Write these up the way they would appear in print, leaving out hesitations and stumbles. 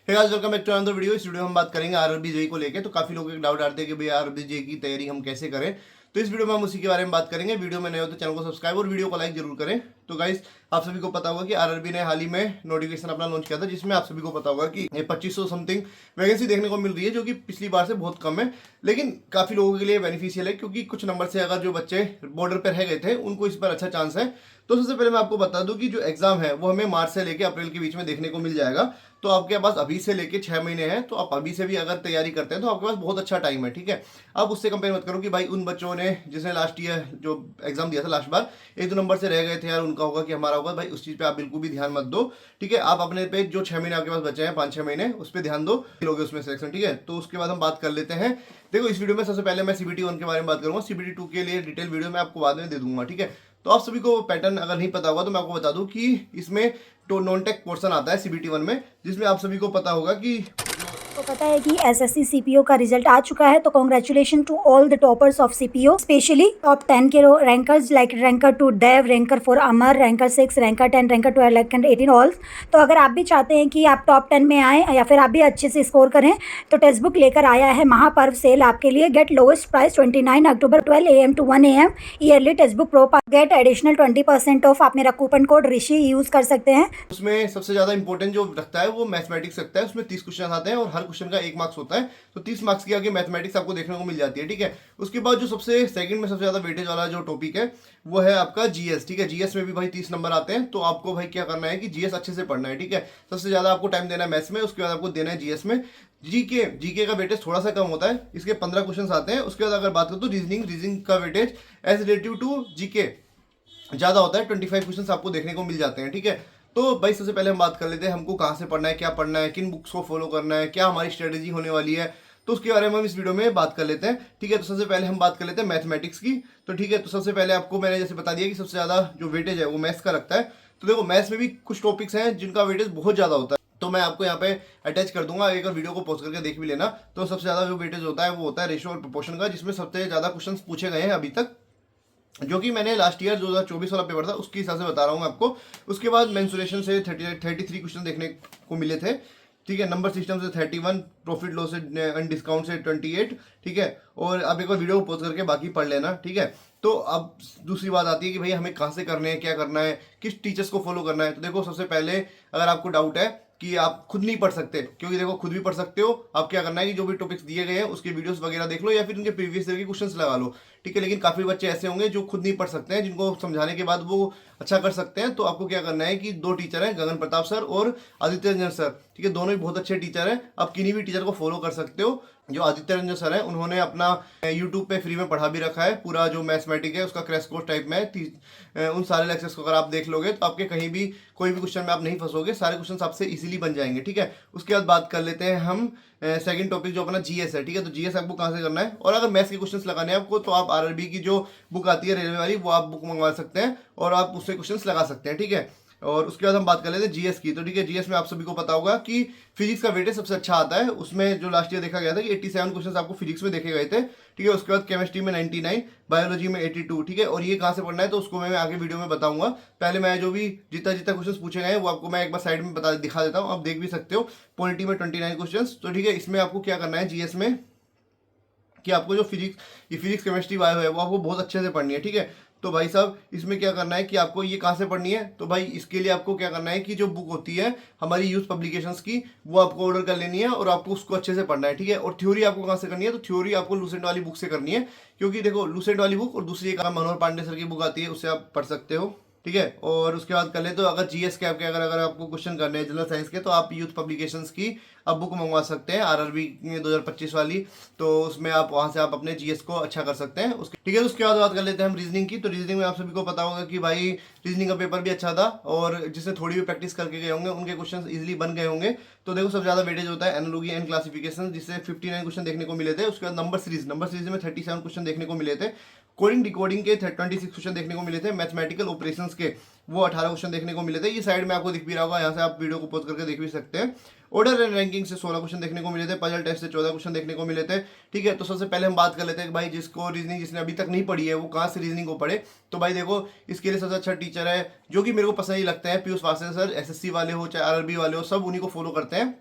Hey guys, welcome back to another video. इस video में हम बात करेंगे आरआरबी जेईई को लेके। तो काफी लोग एक डाउट आते हैं कि भाई आरआरबी जेईई की तैयारी हम कैसे करें। तो इस वीडियो में हम उसी के बारे में बात करेंगे। वीडियो में नए हो तो चैनल को सब्सक्राइब और वीडियो को लाइक जरूर करें। तो गाइस, आप सभी को पता होगा कि आरआरबी ने हाल ही में नोटिफिकेशन अपना लॉन्च किया था, जिसमें आप सभी को पता होगा कि 2500 समथिंग वैकेंसी देखने को मिल रही है, जो कि पिछली बार से बहुत कम है, लेकिन काफी लोगों के लिए बेनिफिशियल है, क्योंकि कुछ नंबर से अगर जो बच्चे बॉर्डर पर रह गए थे उनको इस पर अच्छा चांस है। तो सबसे पहले मैं आपको बता दूं कि जो एग्जाम है वो हमें मार्च से लेकर अप्रैल के बीच में देखने को मिल जाएगा। तो आपके पास अभी से लेके 6 महीने हैं, तो आप अभी से भी अगर तैयारी करते हैं तो आपके पास बहुत अच्छा टाइम है। ठीक है, अब उससे कंपेयर मत करो कि भाई उन बच्चों ने जिसने लास्ट ईयर जो एग्जाम दिया था लास्ट बार 1-2 नंबर से रह गए थे यार, उनका होगा कि हमारा होगा, भाई उस चीज पे आप बिल्कुल भी ध्यान मत दो। ठीक है, आप अपने पे जो 6 महीने आपके पास बचे हैं, 5-6 महीने, उस पर ध्यान दो, लोगे उसमें सिलेक्शन। ठीक है, तो उसके बाद हम बात कर लेते हैं। देखो, इस वीडियो में सबसे पहले मैं सीबीटी 1 के बारे में बात करूंगा। सीबीटी 2 के लिए डिटेल वीडियो मैं आपको बाद में दे दूंगा। ठीक है, तो आप सभी को पैटर्न अगर नहीं पता होगा तो मैं आपको बता दूं कि इसमें तो नॉन टेक पोर्शन आता है सीबीटी 1 में, जिसमें आप सभी को पता होगा कि तो पता है कि एसएससी सीपीओ का रिजल्ट आ चुका है। तो congratulation to all the toppers of CPO, specially top 10 के rankers like ranker 2 Dev, ranker 4 Amar, ranker 6, ranker 10, ranker 12, ranker 18 all. तो अगर आप भी चाहते हैं कि आप टॉप 10 में आए या फिर आप भी अच्छे से स्कोर करें, तो टेक्स्ट बुक लेकर आया है महापर्व सेल आपके लिए। Get lowest price 29 October 12 AM to 1 AM yearly text book pro, get additional 20% off. आप मेरा कूपन कोड ऋषि यूज कर सकते हैं। उसमें सबसे ज्यादा इंपॉर्टेंट जो रखता है वो मैथमेटिक्स रखता है। उसमें 30 क्वेश्चन आते हैं और हर क्वेश्चन का 1 मार्क्स होता है, तो 30 मार्क्स की आगे मैथमेटिक्स आपको देखने को मिल जाती है। ठीक है, उसके बाद जो सबसे सेकंड में सबसे ज्यादा वेटेज वाला जो टॉपिक है वो है आपका जीएस। ठीक है, जीएस में भी भाई 30 नंबर आते हैं, तो आपको भाई क्या करना है कि जीएस अच्छे से पढ़ना है। ठीक है, सबसे ज्यादा आपको टाइम देना है मैथ्स में, उसके बाद आपको देना है जीएस में। जीके जीके का वेटेज थोड़ा सा कम होता है, इसके 15 क्वेश्चन आते हैं। उसके बाद अगर बात करो तो रीजनिंग का weightage as relative to GK ज्यादा होता है, 25 क्वेश्चन आपको देखने को मिल जाते हैं। ठीक है, तो भाई सबसे पहले हम बात कर लेते हैं हमको कहाँ से पढ़ना है, क्या पढ़ना है, किन बुक्स को फॉलो करना है, क्या हमारी स्ट्रेटेजी होने वाली है, तो उसके बारे में हम इस वीडियो में बात कर लेते हैं। ठीक है, तो सबसे पहले हम बात कर लेते हैं मैथमेटिक्स की। तो ठीक है, तो सबसे पहले आपको मैंने जैसे बता दिया कि सबसे ज्यादा जो वेटेज है वो मैथ्स का लगता है। तो देखो, मैथ्स में भी कुछ टॉपिक्स हैं जिनका वेटेज बहुत ज्यादा होता है, तो मैं आपको यहाँ पे अटैच कर दूंगा, एक और वीडियो को पॉज करके देख भी लेना। तो सबसे ज्यादा जो वेटेज होता है वो होता है रेशियो और प्रोपोर्शन का, जिसमें सबसे ज्यादा क्वेश्चन पूछे गए हैं अभी तक, जो कि मैंने लास्ट ईयर 2024 वाला पेपर था उसके हिसाब से बता रहा हूँ आपको। उसके बाद मेंसुरेशन से 33 क्वेश्चन देखने को मिले थे। ठीक है, नंबर सिस्टम से 31, प्रॉफिट लॉस से डिस्काउंट से 28। ठीक है, और अब एक बार वीडियो को पॉज करके बाकी पढ़ लेना। ठीक है, तो अब दूसरी बात आती है कि भाई हमें कहाँ से करने हैं, क्या करना है, किस टीचर्स को फॉलो करना है। तो देखो, सबसे पहले अगर आपको डाउट है कि आप खुद नहीं पढ़ सकते, क्योंकि देखो खुद भी पढ़ सकते हो, आप क्या करना है कि जो भी टॉपिक्स दिए गए हैं उसके वीडियोस वगैरह देख लो या फिर उनके प्रीवियस ईयर के क्वेश्चंस लगा लो। ठीक है, लेकिन काफी बच्चे ऐसे होंगे जो खुद नहीं पढ़ सकते हैं, जिनको समझाने के बाद वो अच्छा कर सकते हैं। तो आपको क्या करना है कि 2 टीचर हैं, गगन प्रताप सर और आदित्य रंजन सर। ठीक है, दोनों ही बहुत अच्छे टीचर हैं, आप किन्हीं भी टीचर को फॉलो कर सकते हो। जो आदित्य रंजन सर है उन्होंने अपना यूट्यूब पे फ्री में पढ़ा भी रखा है, पूरा जो मैथमेटिक है उसका क्रैश कोर्स टाइप में है। उन सारे लेक्चर्स को अगर आप देख लोगे तो आपके कहीं भी कोई भी क्वेश्चन में आप नहीं फंसोगे, सारे क्वेश्चन आपसे इजीली बन जाएंगे। ठीक है, उसके बाद बात कर लेते हैं हम सेकंड टॉपिक जो अपना जीएस है। ठीक है, तो जीएस आपको कहाँ से करना है, और अगर मैथ्स के क्वेश्चंस लगाने हैं आपको तो आप आरआरबी की जो बुक आती है रेलवे वाली, वो आप बुक मंगवा सकते हैं और आप उससे क्वेश्चंस लगा सकते हैं। ठीक है, और उसके बाद हम बात कर लेते हैं जीएस की। तो ठीक है, जीएस में आप सभी को पता होगा कि फिजिक्स का वेटेज सबसे अच्छा आता है। उसमें जो लास्ट ईयर देखा गया था कि 87 क्वेश्चन आपको फिजिक्स में देखे गए थे। ठीक है, उसके बाद केमिस्ट्री में 99, बायोलॉजी में 82। ठीक है, और ये कहाँ से पढ़ना है तो उसको मैं आगे वीडियो में बताऊंगा। पहले मैं जो भी जितना जितना क्वेश्चन पूछे गए हैं वो आपको मैं एक बार साइड में दिखा देता हूँ, आप देख भी सकते हो। पॉलिटी में 29 क्वेश्चन। तो ठीक है, इसमें आपको क्या करना है जीएस में कि आपको जो फिजिक्स केमिस्ट्री बायो है वो आपको बहुत अच्छे से पढ़नी है। ठीक है, तो भाई साहब इसमें क्या करना है कि आपको ये कहाँ से पढ़नी है, तो भाई इसके लिए आपको क्या करना है कि जो बुक होती है हमारी यूथ पब्लिकेशंस की, वो आपको ऑर्डर कर लेनी है और आपको उसको अच्छे से पढ़ना है। ठीक है, और थ्योरी आपको कहाँ से करनी है, तो थ्योरी आपको लूसेंट वाली बुक से करनी है, क्योंकि देखो लूसेंट वाली बुक और दूसरी एक मनोहर पांडे सर की बुक आती है, उससे आप पढ़ सकते हो। ठीक है, और उसके बाद कर ले तो अगर जीएस के आपके अगर आपको क्वेश्चन करने हैं जनरल साइंस के, तो आप यूथ पब्लिकेशंस की आप बुक मंगवा सकते हैं आरआरबी 2025 वाली। तो उसमें आप वहां से आप अपने जीएस को अच्छा कर सकते हैं उसके। ठीक है, तो उसके बाद बात कर लेते हैं हम रीजनिंग की। तो रीजनिंग में आप सभी को पता होगा कि भाई रीजनिंग का पेपर भी अच्छा था, और जिसने थोड़ी भी प्रैक्टिस करके गए होंगे उनके क्वेश्चन इजिली बन गए होंगे। तो देखो, सबसे ज्यादा वेटेज होता है एनालॉजी एंड क्लासिफिकेशन, जिससे 59 क्वेश्चन देखने को मिले थे। उसके बाद नंबर सीरीज में 37 क्वेश्चन देखने को मिले थे। कोडिंग डिकोडिंग के 26 क्वेश्चन देखने को मिले थे। मैथमेटिकल ऑपरेशंस के वो 18 क्वेश्चन देखने को मिले थे। ये साइड में आपको दिख भी रहा होगा, यहाँ से आप वीडियो को पॉज करके देख भी सकते हैं। ऑर्डर एंड रैंकिंग से 16 क्वेश्चन देखने को मिले थे। पजल टेस्ट से 14 क्वेश्चन देखने को मिले थे। ठीक है, तो सबसे पहले हम बात कर लेते हैं कि भाई जिसको रीजनिंग जिसने अभी तक नहीं पढ़ी है वो कहाँ से रीजनिंग को पढ़े। तो भाई देखो, इसके लिए सबसे अच्छा टीचर है जो कि मेरे को पसंद ही लगता है, पीयूष वासन सर। एसएससी वाले हो चाहे आरआरबी वाले हो, सब उन्हीं को फॉलो करते हैं।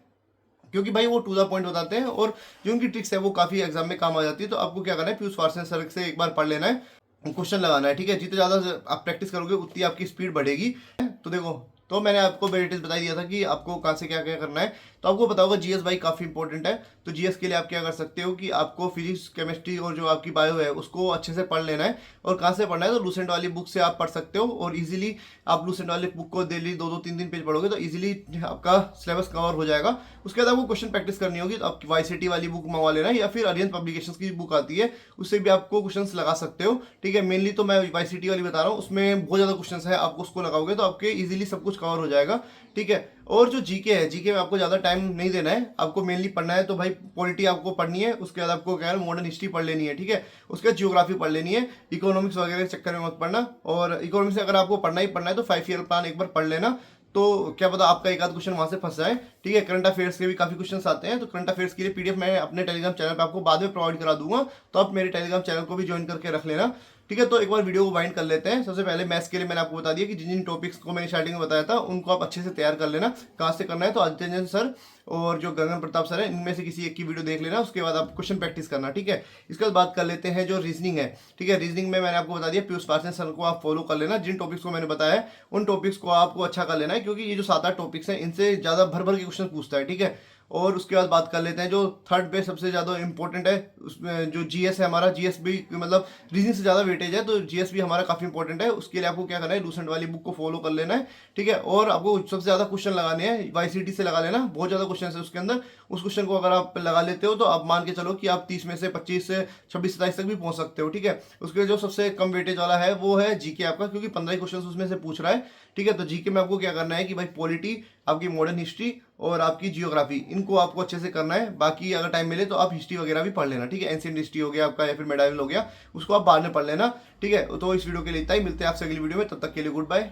क्योंकि भाई वो टू द पॉइंट बताते हैं और जो उनकी ट्रिक्स है वो काफ़ी एग्जाम में काम आ जाती है। तो आपको क्या करना है, पीयूष पारसे सर से एक बार पढ़ लेना है, क्वेश्चन लगाना है, ठीक है। जितने ज़्यादा आप प्रैक्टिस करोगे उतनी आपकी स्पीड बढ़ेगी। तो देखो, तो मैंने आपको वेरिएटीज बता दिया था कि आपको कहाँ से क्या क्या करना है। तो आपको पता होगा जीएस भाई काफ़ी इंपॉर्टेंट है। तो जीएस के लिए आप क्या कर सकते हो कि आपको फिजिक्स, केमिस्ट्री और जो आपकी बायो है उसको अच्छे से पढ़ लेना है। और कहाँ से पढ़ना है, तो लूसेंट वाली बुक से आप पढ़ सकते हो। और इजीली आप लूसेंट वाली बुक को डेली 2-2 3 पेज पढ़ोगे तो इजीली आपका सिलेबस कवर हो जाएगा। उसके बाद आपको क्वेश्चन प्रैक्टिस करनी होगी, तो आपकी वाईसीटी वाली बुक मंगवा लेना, या फिर अरिहंत पब्लिकेशंस की बुक आती है उससे भी आपको क्वेश्चंस लगा सकते हो, ठीक है। मेनली तो मैं वाईसीटी वाली बता रहा हूँ, उसमें बहुत ज़्यादा क्वेश्चंस है, आपको उसको लगाओगे तो आपके इजीली सब कुछ कवर हो जाएगा, ठीक है। और जो जीके है, जीके में आपको ज़्यादा टाइम नहीं देना है, आपको मेनली पढ़ना है तो भाई पॉलिटी आपको पढ़नी है, उसके बाद आपको क्या है मॉडर्न हिस्ट्री पढ़ लेनी है, ठीक है। उसके बाद जियोग्राफी पढ़ लेनी है, इकोनॉमिक्स वगैरह के चक्कर में मत पढ़ना। और इकोनॉमिक्स अगर आपको पढ़ना ही पढ़ना है तो 5 ईयर प्लान एक बार पढ़ लेना, तो क्या पता आपका एक आध क्वेश्चन वहां से फंस जाए, ठीक है। करंट अफेयर्स के भी काफी क्वेश्चंस आते हैं, तो करंट अफेयर्स के लिए पीडीएफ मैं अपने टेलीग्राम चैनल पे आपको बाद में प्रोवाइड करा दूंगा, तो आप मेरे टेलीग्राम चैनल को भी ज्वाइन करके रख लेना, ठीक है। तो एक बार वीडियो को वाइंड कर लेते हैं। सबसे पहले मैथ्स के लिए मैंने आपको बता दिया कि जिन जिन टॉपिक्स को मैंने स्टार्टिंग में बताया था उनको आप अच्छे से तैयार कर लेना। कहाँ से करना है, तो आदित्य रंजन सर और जो गगन प्रताप सर है इनमें से किसी एक की वीडियो देख लेना, उसके बाद आप क्वेश्चन प्रैक्टिस करना, ठीक है। इसके बाद बात कर लेते हैं जो रीजनिंग है, ठीक है। रीजनिंग में मैंने आपको बता दिया पीयूष पारसे सर को आप फॉलो कर लेना, जिन टॉपिक्स को मैंने बताया है उन टॉपिक्स को आपको अच्छा कर लेना है, क्योंकि ये जो 7-8 टॉपिक्स हैं इनसे ज़्यादा भर भर के क्वेश्चन पूछता है, ठीक है। और उसके बाद बात कर लेते हैं जो थर्ड पे सबसे ज़्यादा इंपॉर्टेंट है, उसमें जो जीएस है हमारा, जीएस भी मतलब रीजनिंग से ज़्यादा वेटेज है, तो जीएस भी हमारा काफ़ी इंपॉर्टेंट है। उसके लिए आपको क्या करना है, लूसेंट वाली बुक को फॉलो कर लेना है, ठीक है। और आपको सबसे ज़्यादा क्वेश्चन लगाने हैं वाईसीटी से लगा लेना, बहुत ज़्यादा क्वेश्चन है उसके अंदर। उस क्वेश्चन को अगर आप लगा लेते हो तो आप मान के चलो कि आप 30 में से 25 से 26 27 तक भी पहुंच सकते हो, ठीक है। उसके जो सबसे कम वेटेज वाला है वो है जीके आपका, क्योंकि 15 क्वेश्चन उसमें से पूछ रहा है, ठीक है। तो जीके में आपको क्या करना है कि भाई पॉलिटी, आपकी मॉडर्न हिस्ट्री और आपकी जियोग्राफी, इनको आपको अच्छे से करना है। बाकी अगर टाइम मिले तो आप हिस्ट्री वगैरह भी पढ़ लेना, ठीक है। एंशिएंट हिस्ट्री हो गया आपका, या फिर मेडाइवल हो गया, उसको आप बाद में पढ़ लेना, ठीक है। तो इस वीडियो के लिए इतना ही, मिलते हैं आपसे अगली वीडियो में, तब तक के लिए गुड बाय।